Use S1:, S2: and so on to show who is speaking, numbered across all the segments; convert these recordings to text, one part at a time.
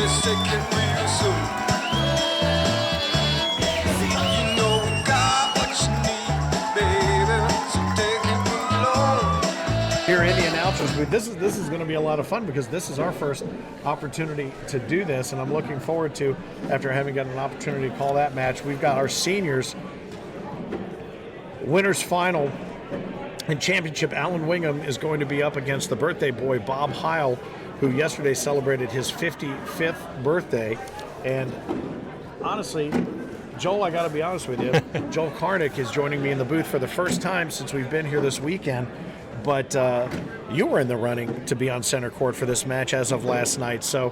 S1: It's taking real soon. You know we got what you need, baby. So take it along.
S2: Here, Indianapolis, this is going to be a lot of fun because this is our first opportunity to do this, and I'm looking forward to, after having gotten an opportunity to call that match, we've got our seniors winners final in championship. Allen Wingham is going to be up against the birthday boy Bob Heil, who yesterday celebrated his 55th birthday. And honestly, Joel, I got to be honest with you, Joel Karnick is joining me in the booth for the first time since we've been here this weekend. But you were in the running to be on center court for this match as of last night. So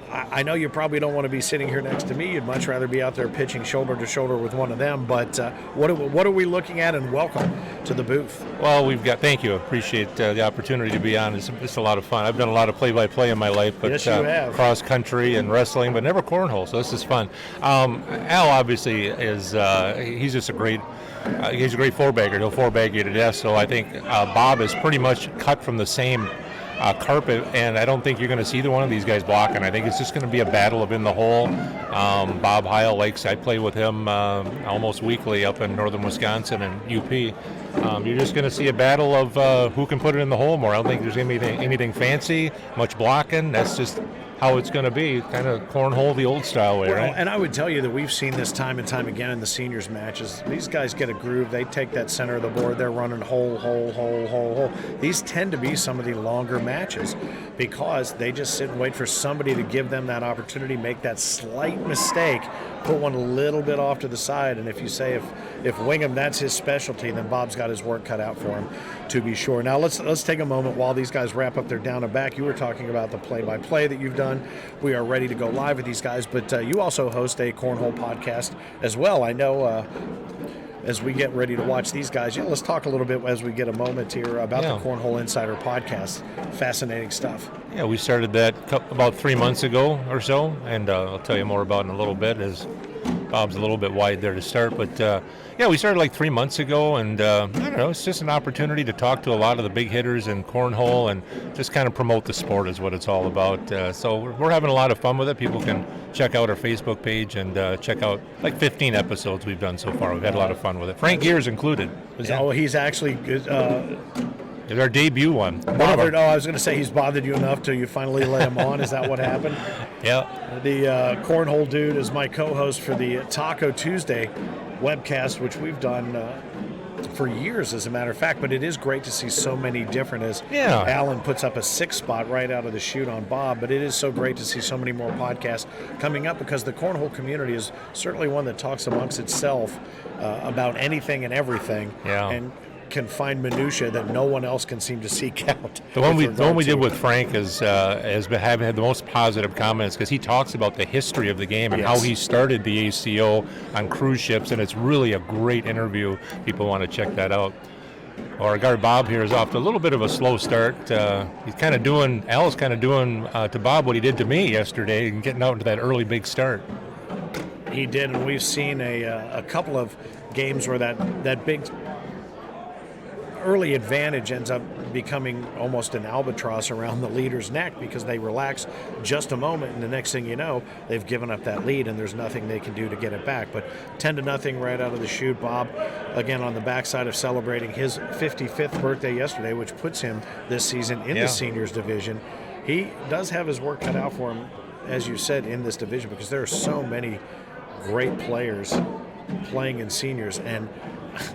S2: I know you probably don't want to be sitting here next to me. You'd much rather be out there pitching shoulder to shoulder with one of them. But what are we looking at? And welcome to the booth.
S3: Well, thank you. Appreciate the opportunity to be on. It's a lot of fun. I've done a lot of play-by-play in my life, but
S2: yes, you have.
S3: Cross country and wrestling, but never cornhole. So this is fun. Al obviously is he's just a great. He's a great four-bagger. He'll four-bag you to death. So I think Bob is pretty much cut from the same carpet, and I don't think you're going to see either one of these guys blocking. I think it's just going to be a battle of in the hole. Bob Heil I play with him almost weekly up in northern Wisconsin and UP. You're just going to see a battle of who can put it in the hole more. I don't think there's anything fancy, much blocking. That's just how it's going to be, kind of cornhole the old style way, right?
S2: And I would tell you that we've seen this time and time again in the seniors matches. These guys get a groove. They take that center of the board. They're running hole, hole, hole, hole, hole. These tend to be some of the longer matches because they just sit and wait for somebody to give them that opportunity, make that slight mistake, put one a little bit off to the side. And if you say if Wingham, that's his specialty, then Bob's got his work cut out for him, to be sure. Now let's take a moment while these guys wrap up their down and back. You were talking about the play-by-play that you've done. We are ready to go live with these guys, but you also host a cornhole podcast as well. I know as we get ready to watch these guys, let's talk a little bit as we get a moment here about the Cornhole Insider podcast. Fascinating stuff.
S3: Yeah, we started that about 3 months ago or so, and I'll tell you more about it in a little bit, as Bob's a little bit wide there to start. But we started like 3 months ago, and I don't know, it's just an opportunity to talk to a lot of the big hitters in cornhole and just kind of promote the sport is what it's all about. So we're having a lot of fun with it. People can check out our Facebook page and check out like 15 episodes we've done so far. We've had a lot of fun with it. Frank Gear's included.
S2: He's actually
S3: it's our debut one.
S2: Bothered? I was going to say he's bothered you enough till you finally let him on. Is that what happened?
S3: Yeah.
S2: The Cornhole Dude is my co-host for the Taco Tuesday webcast, which we've done for years, as a matter of fact. But it is great to see so many different, as Alan puts up a 6 spot right out of the chute on Bob. But it is so great to see so many more podcasts coming up, because the cornhole community is certainly one that talks amongst itself about anything and everything.
S3: Yeah.
S2: And can find minutia that no one else can seem to seek out.
S3: The one we did with Frank has had the most positive comments, because he talks about the history of the game and how he started the ACO on cruise ships, and it's really a great interview. People want to check that out. Our guard Bob here is off to a little bit of a slow start. Al's kind of doing to Bob what he did to me yesterday, and getting out into that early big start.
S2: He did, and we've seen a couple of games where that big early advantage ends up becoming almost an albatross around the leader's neck, because they relax just a moment, and the next thing you know, they've given up that lead, and there's nothing they can do to get it back. But 10-0 right out of the chute. Bob, again, on the backside of celebrating his 55th birthday yesterday, which puts him this season in the seniors division. He does have his work cut out for him, as you said, in this division, because there are so many great players playing in seniors, and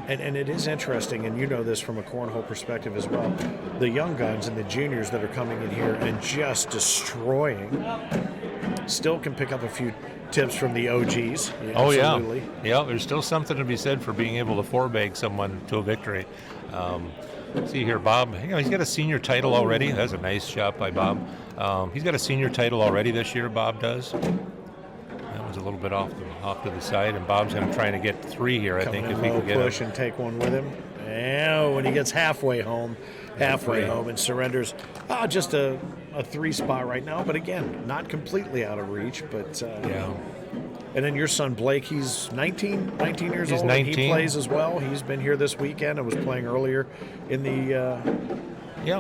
S2: it is interesting, and you know this from a cornhole perspective as well, the young guns and the juniors that are coming in here and just destroying still can pick up a few tips from the OGs. Absolutely.
S3: Yeah, there's still something to be said for being able to four-bag someone to a victory. See here, Bob, he's got a senior title already. That's a nice shot by Bob. He's got a senior title already this year, Bob does. A little bit off to the side, and Bob's going to try to get 3 here. I think if he can get
S2: push and take one with him. And when he gets halfway home and surrenders, just a 3 spot right now. But again, not completely out of reach. But And then your son Blake, he's 19 years old.
S3: 19.
S2: And he plays as well. He's been here this weekend and was playing earlier in the.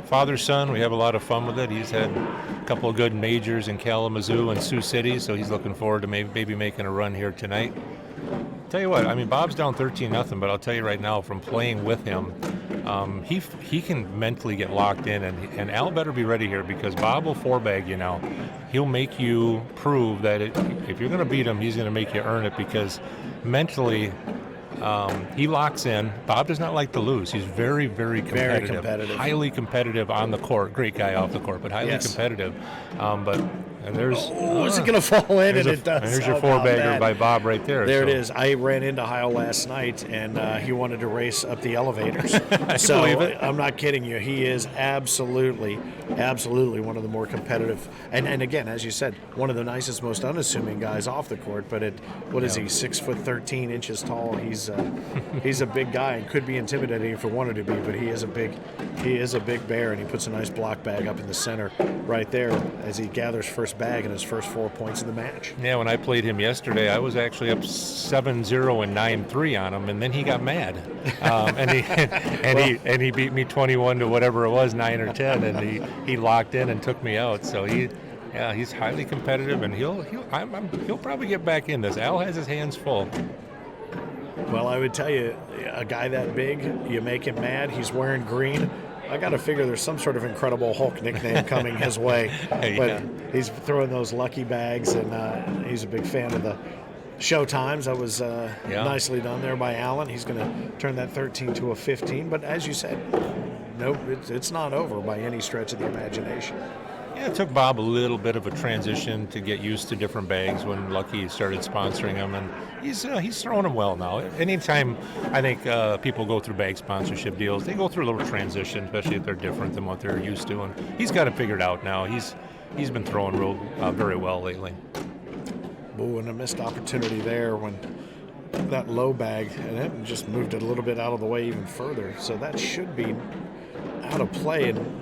S3: Father-son. We have a lot of fun with it. He's had a couple of good majors in Kalamazoo and Sioux City, so he's looking forward to maybe making a run here tonight. Tell you what, I mean, Bob's down 13-0, but I'll tell you right now, from playing with him, he can mentally get locked in, and Al better be ready here, because Bob will four-bag you now. He'll make you prove that if you're going to beat him, he's going to make you earn it, because mentally he locks in. Bob does not like to lose. He's very, very competitive.
S2: Very competitive.
S3: Highly competitive on the court. Great guy off the court, but highly competitive. And there's
S2: is it going to fall in? And it does.
S3: And there's your four-bagger by Bob right there.
S2: There it is. I ran into Heil last night, and he wanted to race up the elevators. So
S3: believe it.
S2: I'm not kidding you. He is absolutely one of the more competitive. And again, as you said, one of the nicest, most unassuming guys off the court. But is he? 6'13" tall. He's a big guy and could be intimidating if he wanted to be. But he is a big bear, and he puts a nice block bag up in the center right there as he gathers first bag in his first 4 points of the match.
S3: Yeah, when I played him yesterday, I was actually up 7-0 and 9-3 on him, and then he got mad, and he beat me 21 to whatever it was, 9 or 10, and he locked in and took me out. So he's highly competitive, and he'll probably get back in this. Al has his hands full.
S2: Well, I would tell you, a guy that big, you make him mad. He's wearing green. I got to figure there's some sort of Incredible Hulk nickname coming his way. But he's throwing those lucky bags, and he's a big fan of the show times. That was nicely done there by Allen. He's going to turn that 13 to a 15. But as you said, no, it's not over by any stretch of the imagination.
S3: Yeah, it took Bob a little bit of a transition to get used to different bags when Lucky started sponsoring him, and he's throwing them well now. Anytime I think people go through bag sponsorship deals, they go through a little transition, especially if they're different than what they're used to, and he's got it figured out now. He's been throwing very well lately.
S2: Ooh, and a missed opportunity there when that low bag, and it just moved it a little bit out of the way even further. So that should be out of play and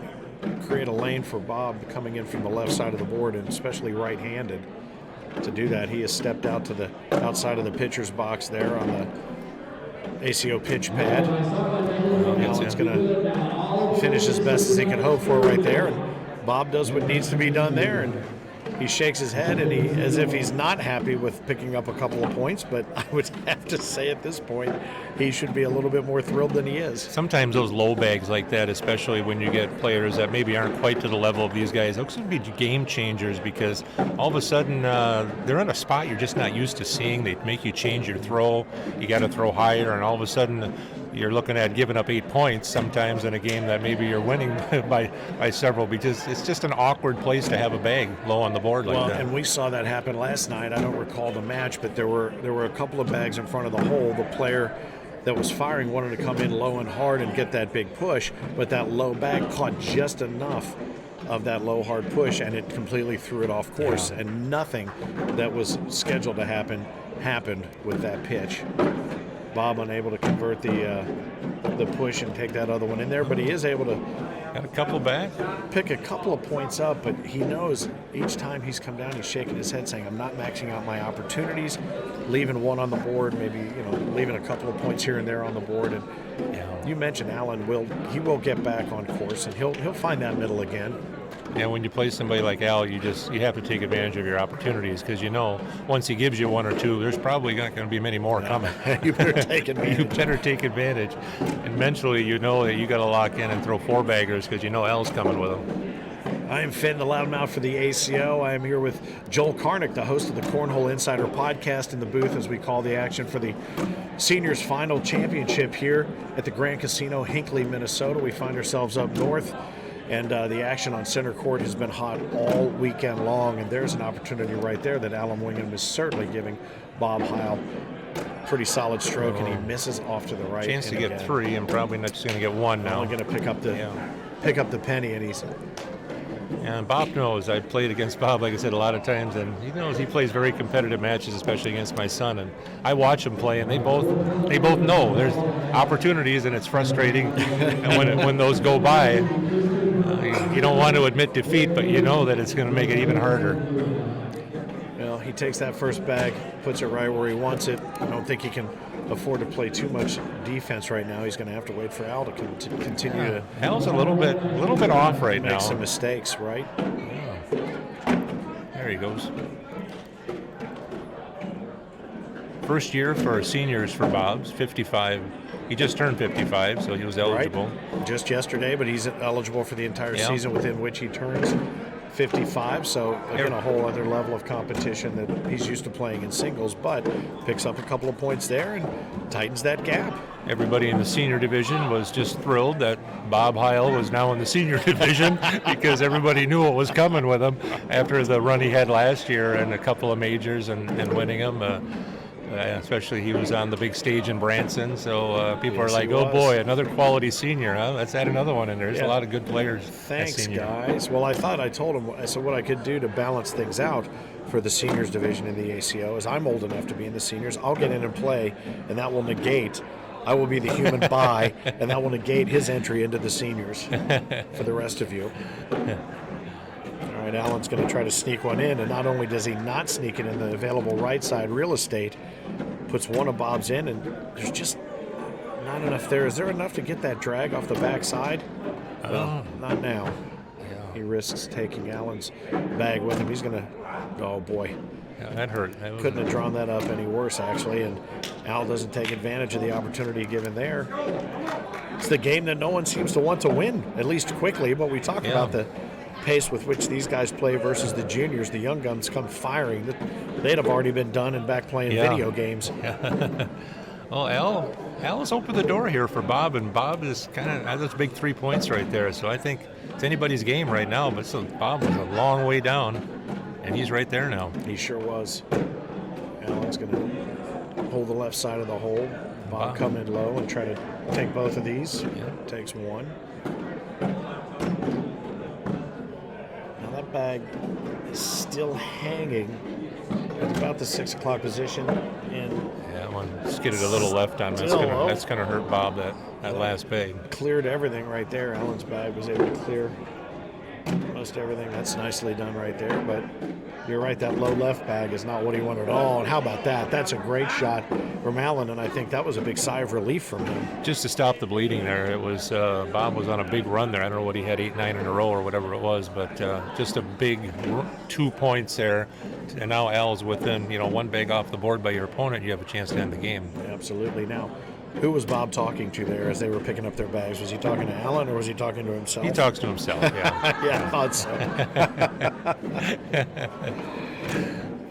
S2: create a lane for Bob coming in from the left side of the board, and especially right-handed. To do that, he has stepped out to the outside of the pitcher's box there on the ACO pitch pad. Allen's going to finish as best as he can hope for right there, and Bob does what needs to be done there, and he shakes his head and as if he's not happy with picking up a couple of points, but I would have to say at this point he should be a little bit more thrilled than he is. Sometimes
S3: those low bags like that, especially when you get players that maybe aren't quite to the level of these guys, those can be game changers, because all of a sudden they're in a spot you're just not used to seeing. They make you change your throw. You got to throw higher, and all of a sudden you're looking at giving up 8 points sometimes in a game that maybe you're winning by several, because it's just an awkward place to have a bag low on the board like that.
S2: And we saw that happen last night. I don't recall the match, but there were a couple of bags in front of the hole. The player that was firing wanted to come in low and hard and get that big push, but that low bag caught just enough of that low hard push, and it completely threw it off course, and nothing that was scheduled to happen happened with that pitch. Bob unable to convert the push and take that other one in there, but he is able to
S3: got a couple back,
S2: pick a couple of points up. But he knows each time he's come down, he's shaking his head saying, I'm not maxing out my opportunities, leaving one on the board, maybe leaving a couple of points here and there on the board. And you mentioned Allen will get back on course, and he'll find that middle again.
S3: Yeah, when you play somebody like Al, you have to take advantage of your opportunities, because once he gives you one or two, there's probably not going to be many more coming.
S2: You better take advantage.
S3: You better take advantage. And mentally, that you got to lock in and throw four baggers, because Al's coming with them.
S2: I am Finn, the loudmouth for the ACO. I am here with Joel Karnick, the host of the Cornhole Insider podcast, in the booth as we call the action for the Seniors Final Championship here at the Grand Casino, Hinckley, Minnesota. We find ourselves up north. And the action on center court has been hot all weekend long, and there's an opportunity right there that Allen Wingham is certainly giving Bob Heil pretty solid stroke, and he misses off to the right.
S3: Chance to get three, and probably not just going to get one now.
S2: Only going to pick up the penny, and he's.
S3: And Bob knows. I played against Bob, like I said, a lot of times, and he knows he plays very competitive matches, especially against my son. And I watch him play, and they both know there's opportunities, and it's frustrating. And when those go by, you don't want to admit defeat, but you know that it's going to make it even harder.
S2: Well, he takes that first bag, puts it right where he wants it. I don't think he can afford to play too much defense right now. He's going to have to wait for Al to continue to.
S3: Al's a little bit off right now.
S2: Make some mistakes, right?
S3: Yeah. There he goes. First year for seniors for Bob's, 55. He just turned 55, so he was eligible.
S2: Right. Just yesterday, but he's eligible for the entire
S3: Yeah.
S2: season within which he turns 55. So, again, a whole other level of competition that he's used to playing in singles, but picks up a couple of points there and tightens that gap.
S3: Everybody in the senior division was just thrilled that Bob Heil was now in the senior division because everybody knew what was coming with him after the run he had last year and a couple of majors and winning them. Especially he was on the big stage in Branson, so people
S2: Yes,
S3: are like,
S2: he
S3: oh
S2: was.
S3: boy, another quality senior, huh? Let's add another one in there. There's
S2: Yeah.
S3: a lot of good players. at
S2: Thanks,
S3: senior.
S2: guys. Well, I told him, I said what I could do to balance things out for the seniors division in the ACO is I'm old enough to be in the seniors. I'll get in and play, and that will negate. I will be the human bye, and that will negate his entry into the seniors for the rest of you. All right, Allen's going to try to sneak one in, and not only does he not sneak it in the available right side real estate, puts one of Bob's in, and there's just not enough there. Is there enough to get that drag off the backside? Well, not now.
S3: Yeah.
S2: He risks taking Allen's bag with him. He's going to, oh boy,
S3: Yeah, that hurt. That was-
S2: couldn't have drawn that up any worse, actually, and Al doesn't take advantage of the opportunity given there. It's the game that no one seems to want to win, at least quickly, but we talk
S3: Yeah.
S2: about the pace with which these guys play versus the juniors. The young guns come firing. They'd have already been done and back playing
S3: Yeah.
S2: video games.
S3: Well, Al has opened the door here for Bob, and Bob is kind of those big 3 points right there. So I think it's anybody's game right now. But so Bob was a long way down, and he's right there now.
S2: He sure was. Allen's going to hold the left side of the hole. Bob come in low and try to take both of these.
S3: Yeah.
S2: Takes one. Now that bag is still hanging at about the 6 o'clock position. And
S3: Yeah, one skidded a little left on.
S2: Still low.
S3: That's gonna hurt Bob that last bag.
S2: cleared everything right there. Allen's bag was able to clear most everything. That's nicely done right there. But you're right, that low left bag is not what he wanted at all. And how about that? That's a great shot from Allen, and I think that was a big sigh of relief from him.
S3: Just to stop the bleeding there, it was Bob was on a big run there. I don't know what he had, 8, 9 in a row or whatever it was, but just a big 2 points there. And now Al's within, one bag off the board by your opponent. You have a chance to end the game.
S2: Absolutely. Now, who was Bob talking to there as they were picking up their bags? Was he talking to Allen or was he talking to himself?
S3: He talks to himself. Yeah.
S2: Yeah, I thought so.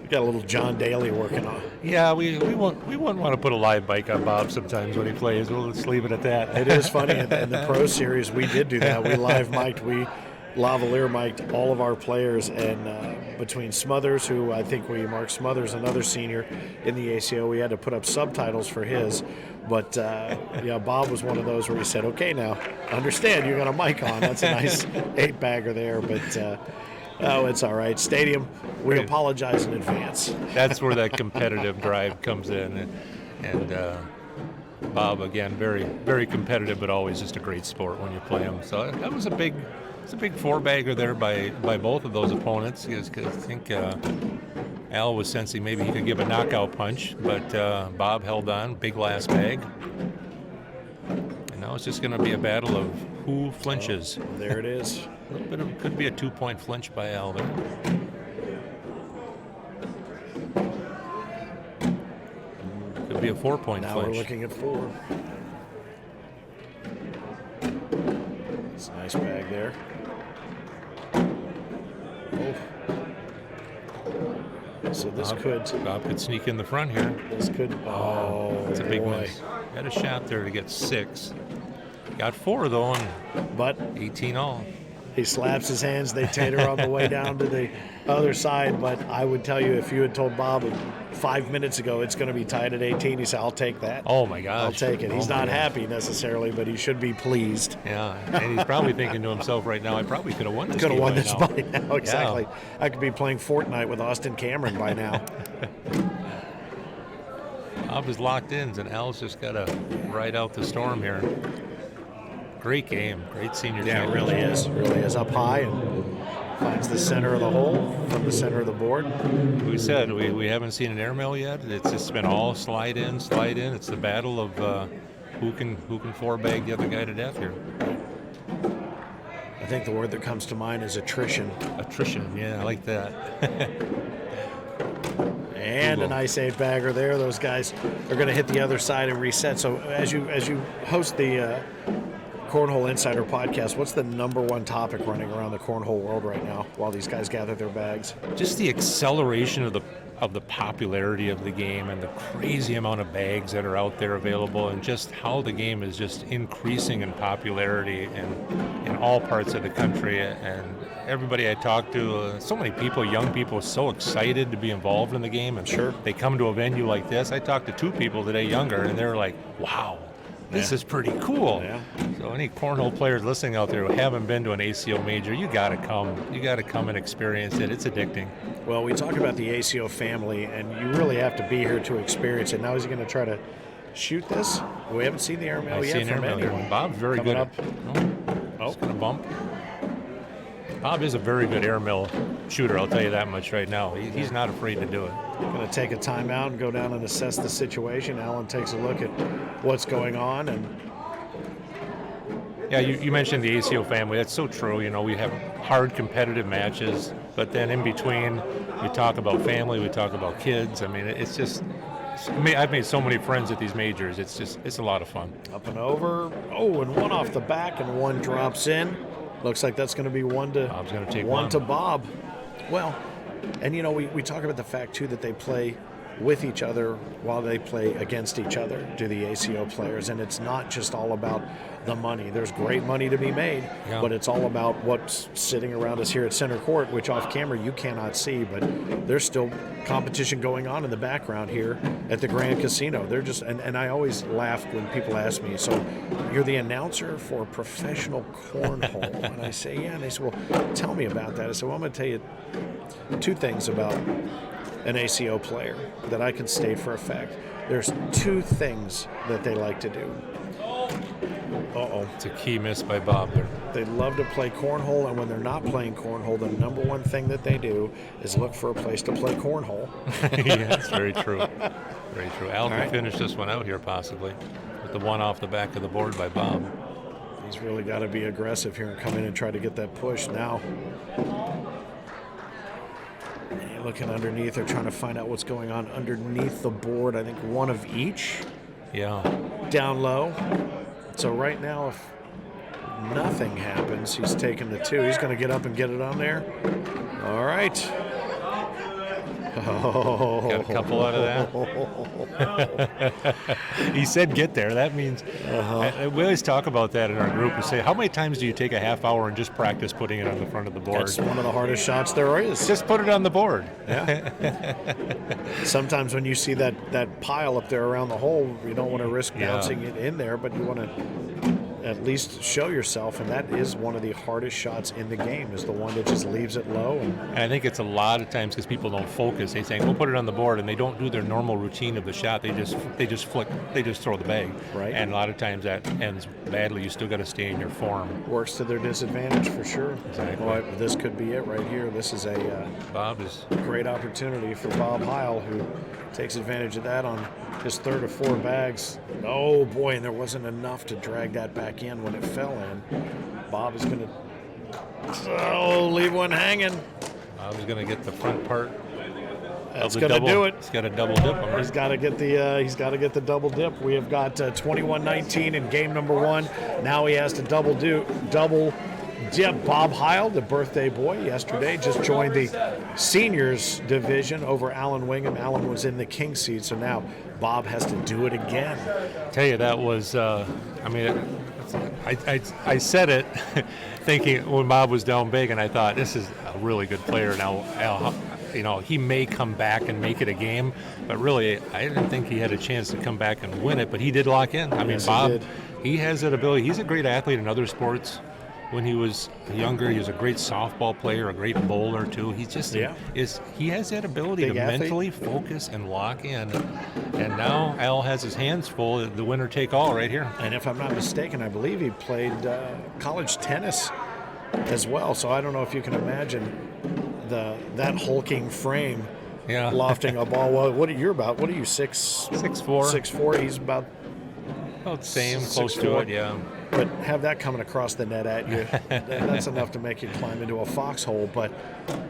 S2: Got a little John Daly working on.
S3: Yeah, we wouldn't want to put a live bike on Bob sometimes when he plays. We'll just leave it at that.
S2: It is funny. In the Pro Series, we did do that. We live mic'd. We lavalier mic'd all of our players, and between Smothers, who I think Mark Smothers, another senior in the ACO, we had to put up subtitles for his. But Bob was one of those where he said, "Okay, now understand you got a mic on." That's a nice 8-bagger there, but. Oh, it's all right. Stadium, we apologize in advance.
S3: That's where that competitive drive comes in, and Bob again, very very competitive, but always just a great sport when you play him. So that was a big 4-bagger there by both of those opponents. Because I think Al was sensing maybe he could give a knockout punch, but Bob held on, big last bag, and now it's just going to be a battle of who flinches.
S2: Oh, there it is.
S3: A little bit of could be a 2-point flinch by Al there. Could be a 4-point
S2: Now
S3: flinch.
S2: we're looking at 4. It's a nice bag there. Oh. So this
S3: Bob could sneak in the front here.
S2: Oh,
S3: That's a big
S2: boy.
S3: miss. Had a shot there to get 6. Got 4 though, and
S2: But
S3: 18 all.
S2: he slaps his hands. They tater on the way down to the other side. But I would tell you, if you had told Bob 5 minutes ago it's going to be tied at 18, he said, "I'll take that.
S3: Oh my gosh.
S2: I'll take it." He's
S3: Oh, my
S2: not
S3: gosh.
S2: happy necessarily, but he should be pleased.
S3: Yeah, and he's probably thinking to himself right now, I probably could have won this
S2: Could have
S3: game
S2: won
S3: by
S2: this
S3: now.
S2: by now. Exactly. I could be playing Fortnite with Austin Cameron by now.
S3: Bob is locked in, and Al's just got to ride out the storm here. Great game. Great senior
S2: Yeah, it
S3: championship.
S2: really is. It really is up high and finds the center of the hole from the center of the board.
S3: We said we haven't seen an airmail yet. It's just been all slide in. It's the battle of who can 4-bag the other guy to death here.
S2: I think the word that comes to mind is attrition.
S3: Attrition, yeah, I like that.
S2: And a nice 8-bagger there. Those guys are going to hit the other side and reset. So as you host the Cornhole Insider podcast, what's the number one topic running around the cornhole world right now while these guys gather their bags?
S3: Just the acceleration of the popularity of the game and the crazy amount of bags that are out there available, and just how the game is just increasing in popularity in all parts of the country. And everybody I talk to, so many people, young people, so excited to be involved in the game. And
S2: sure,
S3: they come to a venue like this. I talked to 2 people today, younger, and they're like, wow, this is pretty cool.
S2: Yeah.
S3: So any cornhole players listening out there who haven't been to an ACO major, you got to come. You got to come and experience it. It's addicting.
S2: Well, we talk about the ACO family, and you really have to be here to experience it. Now, is he going to try to shoot this? We haven't seen the airmail yet from anyone.
S3: Bob's very
S2: Coming
S3: good.
S2: up.
S3: He's going to bump. Bob is a very good airmail shooter, I'll tell you that much right now. He's not afraid to do it.
S2: Going to take a timeout and go down and assess the situation. Allen takes a look at what's going on. And
S3: yeah, you mentioned the ACO family. That's so true. You know, we have hard competitive matches, but then in between, we talk about family, we talk about kids. I mean, it's just, I've made so many friends at these majors. It's a lot of fun.
S2: Up and over. Oh, and one off the back, and one drops in. Looks like that's going to be
S3: Bob's going to take
S2: one to Bob. Well, and you know, we talk about the fact too that they play with each other while they play against each other, do the ACO players, and it's not just all about the money. There's great money to be made, but it's all about what's sitting around us here at center court, which off camera you cannot see, but there's still competition going on in the background here at the Grand Casino. They're just, and I always laugh when people ask me, so you're the announcer for professional cornhole? And I say, yeah, and they say, well, tell me about that. I said, well, I'm going to tell you 2 things about an ACO player that I can state for a fact. There's 2 things that they like to do.
S3: It's a key miss by Bob there.
S2: They love to play cornhole, and when they're not playing cornhole, the number one thing that they do is look for a place to play cornhole.
S3: Yeah, that's very true. Very true. Al can finish this one out here possibly with the one off the back of the board by Bob.
S2: He's really got to be aggressive here and come in and try to get that push now. Looking underneath, they're trying to find out what's going on underneath the board. I think one of each.
S3: Yeah.
S2: Down low. So right now, if nothing happens, he's taking the 2. He's going to get up and get it on there. All right. Oh.
S3: Got a couple out of that. He said get there. That means we always talk about that in our group. We say, how many times do you take a half hour and just practice putting it on the front of the board?
S2: That's one of the hardest shots there is.
S3: Just put it on the board.
S2: Yeah. Sometimes when you see that pile up there around the hole, you don't want to risk bouncing it in there, but you want to at least show yourself, and that is one of the hardest shots in the game, is the one that just leaves it low.
S3: And I think it's a lot of times because people don't focus. They say, "We'll put it on the board," and they don't do their normal routine of the shot. They just flick. They just throw the bag.
S2: Right.
S3: And a lot of times that ends badly. You still got to stay in your form.
S2: Works to their disadvantage for sure.
S3: Exactly.
S2: Well, this could be it right here. This is a great opportunity for Bob Heil, who takes advantage of that on his 3rd of 4 bags. Oh boy, and there wasn't enough to drag that back in when it fell in. Bob is going to leave one hanging.
S3: Bob is going to get the front part.
S2: That's going to do it.
S3: He's got a double dip on
S2: He's got to get the double dip. We have got 21-19 in game number 1. Now he has to double dip. Bob Heil, the birthday boy, yesterday just joined the seniors division over Allen Wingham. Allen was in the king seat, so now Bob has to do it again.
S3: Tell you, that was, I said it thinking when Bob was down big, and I thought, this is a really good player. Now, Al, he may come back and make it a game, but really, I didn't think he had a chance to come back and win it, but he did lock in. I mean, Bob, he has that ability. He's a great athlete in other sports. When he was younger, he was a great softball player, a great bowler too. He just he has that ability to mentally focus and lock in. And now Al has his hands full. The winner take all right here.
S2: And if I'm not mistaken, I believe he played college tennis as well. So I don't know if you can imagine that hulking frame lofting a ball. Well, what are you about? What are you, 6'4"? 6'4". He's about
S3: the same, close to it, yeah.
S2: but have that coming across the net at you, that's enough to make you climb into a foxhole. But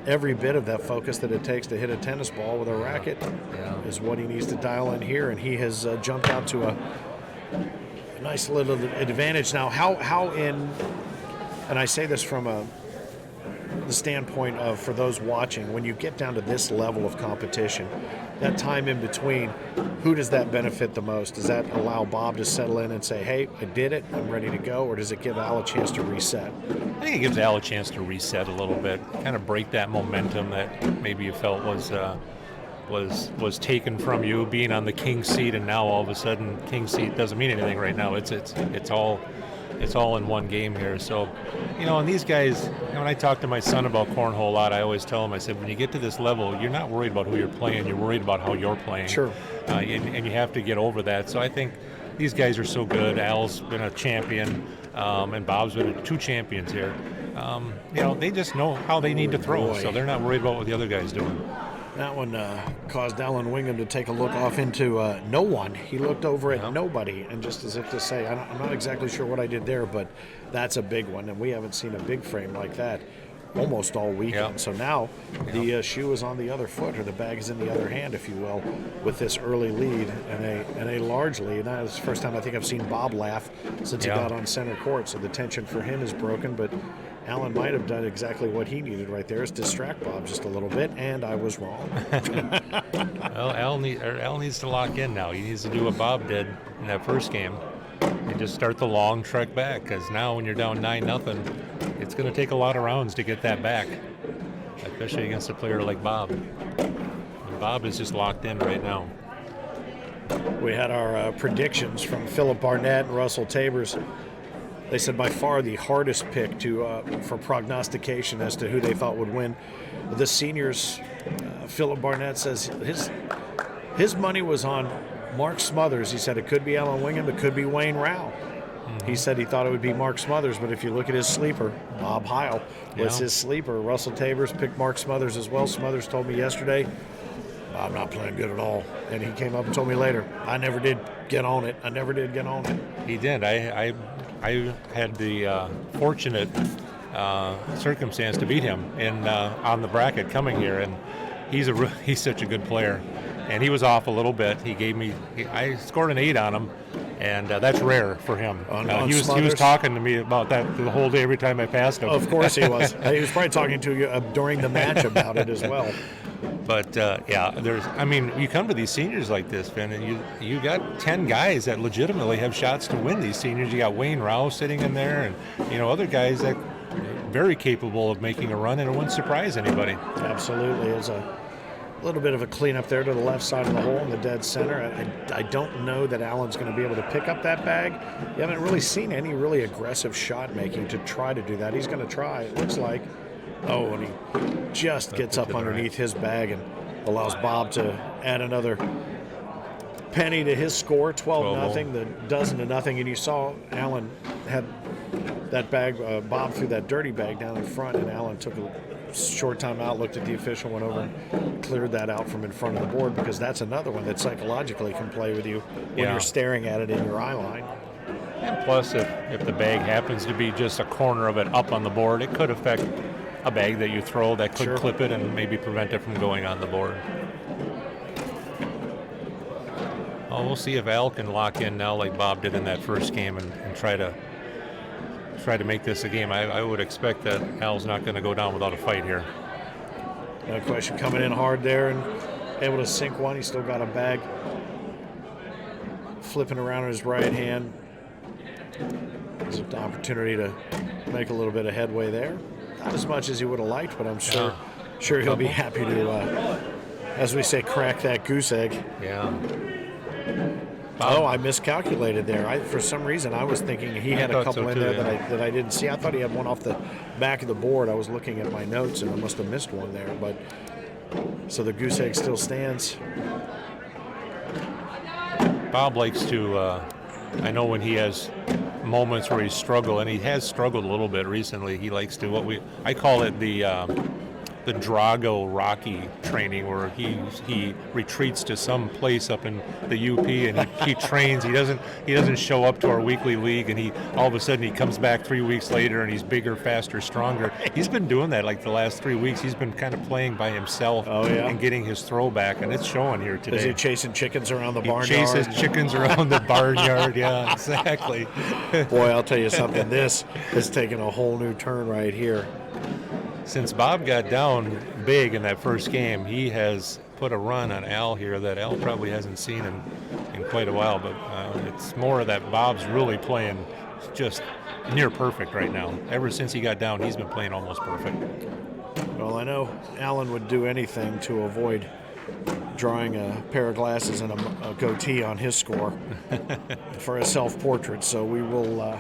S2: every bit of that focus that it takes to hit a tennis ball with a racket is what he needs to dial in here, and he has jumped out to a nice little advantage. Now, how in, and I say this from the standpoint of, for those watching, when you get down to this level of competition, that time in between, who does that benefit the most? Does that allow Bob to settle in and say, hey, I did it, I'm ready to go, or does it give Al a chance to reset?
S3: I think it gives Al a chance to reset a little bit, kind of break that momentum that maybe you felt was taken from you being on the king seat, and now all of a sudden king seat doesn't mean anything right now. It's all in one game here. So, and these guys, when I talk to my son about cornhole a lot, I always tell him, I said, when you get to this level, you're not worried about who you're playing, you're worried about how you're playing.
S2: Sure.
S3: And you have to get over that. So I think these guys are so good. Al's been a champion, and Bob's been 2 champions here. They just know how they need to throw, so they're not worried about what the other guy's doing.
S2: That one caused Allen Wingham to take a look off into no one. He looked over at nobody, and just as if to say, I'm not exactly sure what I did there, but that's a big one, and we haven't seen a big frame like that almost all weekend. So now the shoe is on the other foot, or the bag is in the other hand, if you will, with this early lead and a large lead. Now it's the first time I think I've seen Bob laugh since he got on center court, so the tension for him is broken, but Allen might have done exactly what he needed right there, is distract Bob just a little bit, and I was wrong.
S3: Well, Al needs to lock in now. He needs to do what Bob did in that first game and just start the long trek back, because now when you're down 9-0, it's going to take a lot of rounds to get that back, especially against a player like Bob. And Bob is just locked in right now.
S2: We had our predictions from Philip Barnett and Russell Tabers. They said by far the hardest pick for prognostication as to who they thought would win. The seniors, Philip Barnett says his money was on Mark Smothers. He said it could be Allen Wingham, it could be Wayne Rao. He said he thought it would be Mark Smothers, but if you look at his sleeper, Bob Heil was his sleeper. Russell Tabers picked Mark Smothers as well. Smothers told me yesterday, I'm not playing good at all. And he came up and told me later, I never did get on it. He
S3: did. I had the fortunate circumstance to beat him on the bracket coming here, and he's such a good player. And he was off a little bit. I scored an 8 on him, and that's rare for him. He was talking to me about that the whole day every time I passed him.
S2: Of course he was. He was probably talking to you during the match about it as well.
S3: But you come to these seniors like this, Ben, and you got 10 guys that legitimately have shots to win these seniors. You got Wayne Rao sitting in there, and other guys that are very capable of making a run, and it wouldn't surprise anybody.
S2: Absolutely. It's a little bit of a cleanup there to the left side of the hole in the dead center. I don't know that Allen's going to be able to pick up that bag. You haven't really seen any really aggressive shot making to try to do that. He's going to try, it looks like. Oh, and he just gets up underneath his bag and allows Bob to add another penny to his score, 12-0, the dozen to nothing. And you saw Allen had that bag, Bob threw that dirty bag down in front, and Allen took a short time out, looked at the official, went over and cleared that out from in front of the board, because that's another one that psychologically can play with you when you're staring at it in your eye line.
S3: And plus, if the bag happens to be just a corner of it up on the board, it could affect a bag that you throw that could clip it and maybe prevent it from going on the board. Well, we'll see if Al can lock in now like Bob did in that first game and try to make this a game. I would expect that Al's not going to go down without a fight here.
S2: No question, coming in hard there and able to sink one. He's still got a bag flipping around in his right hand. There's an opportunity to make a little bit of headway there. Not as much as he would have liked, but I'm sure he'll be happy to, as we say, crack that goose egg.
S3: Yeah.
S2: Oh, I miscalculated there. For some reason, I was thinking he had a couple in there that I didn't see. I thought he had one off the back of the board. I was looking at my notes, and I must have missed one there. But so the goose egg still stands.
S3: Bob likes to, I know when he has moments where he's struggled, and he has struggled a little bit recently, he likes to, I call it the the Drago Rocky training where he retreats to some place up in the UP and he trains. He doesn't show up to our weekly league, and he all of a sudden he comes back 3 weeks later and he's bigger, faster, stronger. He's been doing that like the last 3 weeks. He's been kind of playing by himself and getting his throw back, and it's showing here today.
S2: Is he chasing chickens around the barnyard?
S3: He chases chickens around the barnyard. Yeah, exactly.
S2: Boy, I'll tell you something. This is taking a whole new turn right here.
S3: Since Bob got down big in that first game, he has put a run on Al here that Al probably hasn't seen in quite a while, but it's more that Bob's really playing just near perfect right now. Ever since he got down, he's been playing almost perfect.
S2: Well, I know Allen would do anything to avoid drawing a pair of glasses and a goatee on his score for a self-portrait, so we will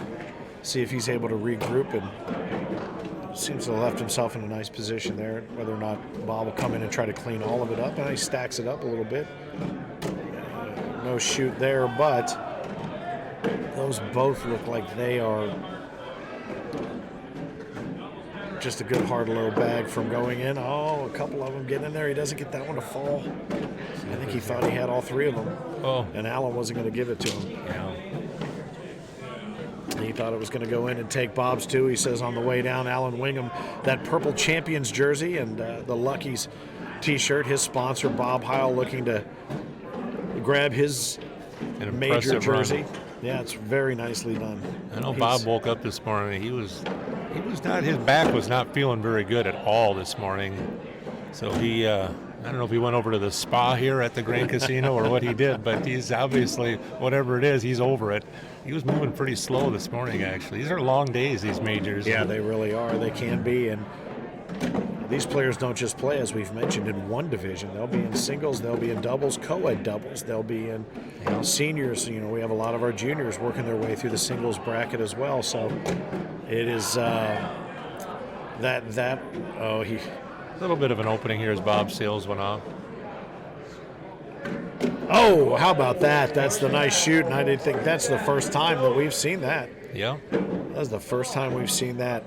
S2: see if he's able to regroup, and seems to have left himself in a nice position there. Whether or not Bob will come in and try to clean all of it up, and he stacks it up a little bit. No shoot there, but those both look like they are just a good hard low bag from going in. Oh, a couple of them getting in there. He doesn't get that one to fall. I think he thought he had all three of them.
S3: Oh.
S2: And Allen wasn't going to give it to him.
S3: Yeah.
S2: He thought it was going to go in and take Bob's too. He says on the way down, Allen Wingham, that purple Champions jersey and the Lucky's t-shirt, his sponsor, Bob Heil, looking to grab his major jersey. Run. Yeah, it's very nicely done.
S3: I know Bob woke up this morning. He was not, his back was not feeling very good at all this morning. So he, I don't know if he went over to the spa here at the Grand Casino or what he did, but he's obviously, whatever it is, he's over it. He was moving pretty slow this morning, actually. These are long days, these majors.
S2: Yeah, they really are. They can be. And these players don't just play, as we've mentioned, in one division. They'll be in singles, they'll be in doubles, co-ed doubles, they'll be in seniors. You know, we have a lot of our juniors working their way through the singles bracket as well. So it is a
S3: little bit of an opening here as Bob's sails went off.
S2: Oh, how about that? That's the nice shoot, and I didn't think that's the first time that we've seen that.
S3: Yeah.
S2: That's the first time we've seen that,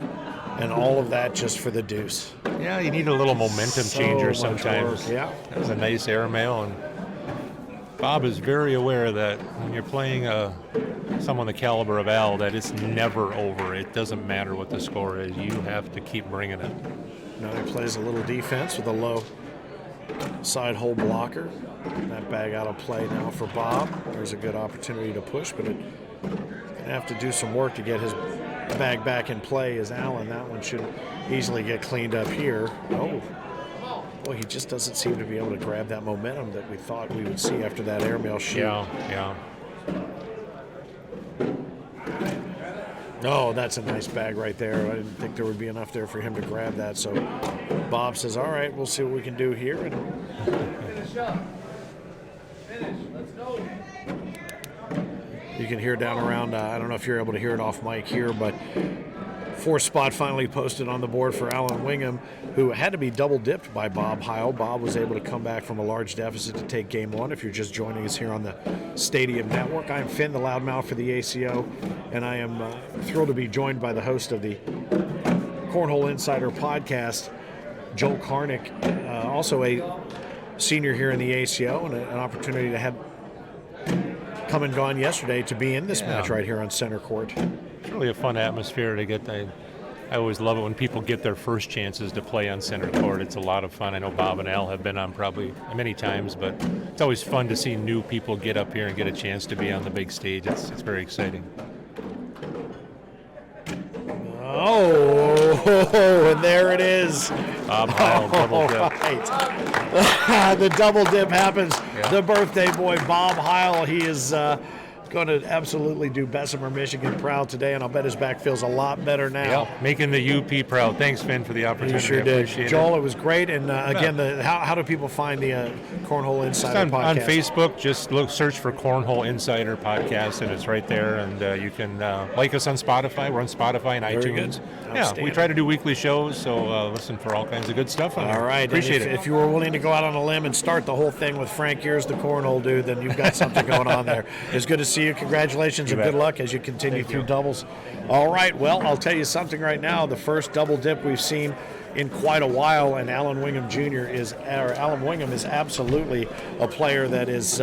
S2: and all of that just for the deuce.
S3: Yeah, you need a little momentum changer sometimes.
S2: Yeah.
S3: That was a nice airmail, and Bob is very aware that when you're playing someone the caliber of Al, that it's never over. It doesn't matter what the score is. You have to keep bringing it.
S2: Now he plays a little defense with a low side hole blocker. That bag out of play now for Bob. There's a good opportunity to push, but it's going to have to do some work to get his bag back in play as Allen. That one should easily get cleaned up here. Oh, well, he just doesn't seem to be able to grab that momentum that we thought we would see after that airmail shoot.
S3: Yeah.
S2: Oh, that's a nice bag right there. I didn't think there would be enough there for him to grab that. So Bob says, all right, we'll see what we can do here. And
S1: Finish up. Finish. Let's go.
S2: You can hear down around, I don't know if you're able to hear it off mic here, but fourth spot finally posted on the board for Allen Wingham, who had to be double dipped by Bob Heil. Bob was able to come back from a large deficit to take game one. If you're just joining us here on the Stadium Network, I'm Finn, the loudmouth for the ACO, and I am thrilled to be joined by the host of the Cornhole Insider podcast, Joel Karnick, also a senior here in the ACO, and an opportunity to have come and gone yesterday to be in this match right here on center court.
S3: It's really a fun atmosphere to get. I always love it when people get their first chances to play on center court. It's a lot of fun. I know Bob and Al have been on probably many times, but it's always fun to see new people get up here and get a chance to be on the big stage. It's very exciting.
S2: Oh, and there it is.
S3: Bob Heil, double dip.
S2: Right. The double dip happens. Yeah. The birthday boy, Bob Heil, he is going to absolutely do Bessemer, Michigan proud today, and I'll bet his back feels a lot better now.
S3: Yeah, making the UP proud. Thanks, Finn, for the opportunity.
S2: You sure did. Joel, it was great. And again, how do people find the Cornhole Insider podcast?
S3: On Facebook, just search for Cornhole Insider podcast, and it's right there. And you can like us on Spotify. We're on Spotify and
S2: Very
S3: iTunes.
S2: Good.
S3: Yeah, we try to do weekly shows, so listen for all kinds of good stuff on there.
S2: All right.
S3: Appreciate it.
S2: If you were willing to go out on a limb and start the whole thing with Frank Years, the Cornhole dude, then you've got something going on there. It's good to see to you. Congratulations
S3: You
S2: and
S3: bet.
S2: good luck as you continue
S3: Thank
S2: through
S3: you.
S2: doubles. All right, well, I'll tell you something right now. The first double dip we've seen in quite a while, and Allen Wingham is absolutely a player that is.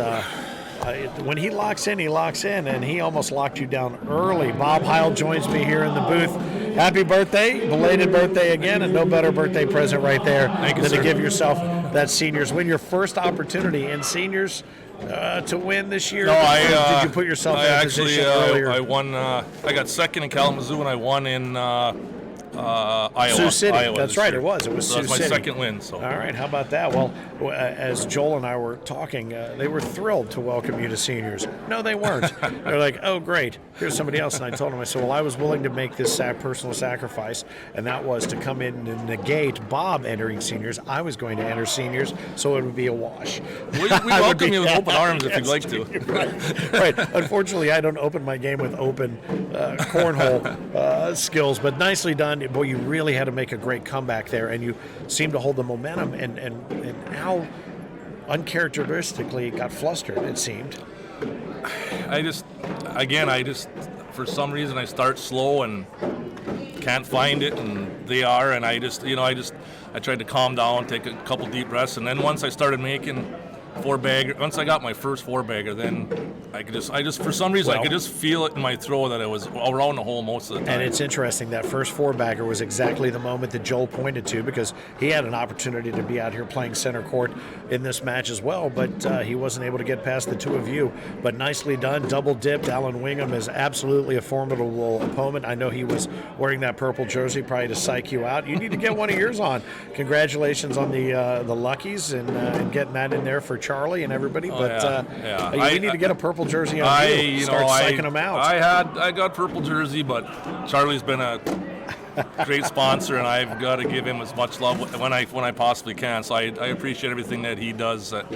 S2: When he locks in, and he almost locked you down early. Bob Heil joins me here in the booth. Happy birthday, belated birthday again, and no better birthday present right there
S4: you,
S2: than
S4: sir.
S2: to give yourself that seniors win. Your first opportunity in seniors to win this year.
S4: No,
S2: Did you put yourself in a position earlier?
S4: I won. I got second in Kalamazoo, and I won in Iowa.
S2: Sioux City.
S4: Iowa
S2: That's
S4: this
S2: right.
S4: year.
S2: It was. It was
S4: So
S2: Sioux
S4: that's my
S2: City.
S4: second win. So.
S2: All right. How about that? Well, as Joel and I were talking, they were thrilled to welcome you to seniors. No, they weren't. They're like, oh, great. Here's somebody else. And I told them, I said, well, I was willing to make this personal sacrifice, and that was to come in and negate Bob entering seniors. I was going to enter seniors, so it would be a wash.
S4: We welcome you with open arms if you'd like to.
S2: Right. Unfortunately, I don't open my game with open cornhole skills, but nicely done. Boy, you really had to make a great comeback there, and you seemed to hold the momentum, and how uncharacteristically it got flustered, it seemed.
S4: I just, for some reason, I start slow and can't find it, and they are, and I tried to calm down, take a couple deep breaths, and then once I started making once I got my first four bagger, then I just for some reason I could just feel it in my throat that it was around the hole most of the time.
S2: And it's interesting, that first four bagger was exactly the moment that Joel pointed to, because he had an opportunity to be out here playing center court in this match as well, but he wasn't able to get past the two of you. But nicely done, double dipped. Allen Wingham is absolutely a formidable opponent. I know he was wearing that purple jersey probably to psych you out. You need to get one of yours on. Congratulations on the Luckies and getting that in there for Charlie and everybody. But we need to get a purple jersey on you. Start psyching them out.
S4: I got purple jersey, but Charlie's been a great sponsor, and I've got to give him as much love when I possibly can. So I appreciate everything that he does at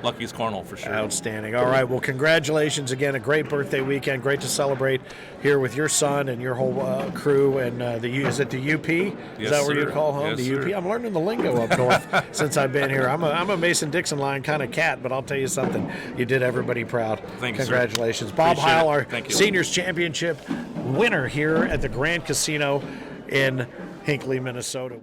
S4: Lucky's Cornhole for sure.
S2: Outstanding. All right. Well, congratulations again. A great birthday weekend. Great to celebrate here with your son and your whole crew. And is it the UP? Is
S4: Yes,
S2: that where
S4: sir.
S2: you call home?
S4: Yes,
S2: The UP.
S4: sir.
S2: I'm learning the lingo up north since I've been here. I'm a Mason-Dixon line kind of cat, but I'll tell you something. You did everybody proud.
S4: Thank you, sir.
S2: Congratulations. Bob
S4: Appreciate
S2: Heil,
S4: it.
S2: our
S4: Thank you.
S2: Seniors Championship winner here at the Grand Casino in Hinckley, Minnesota.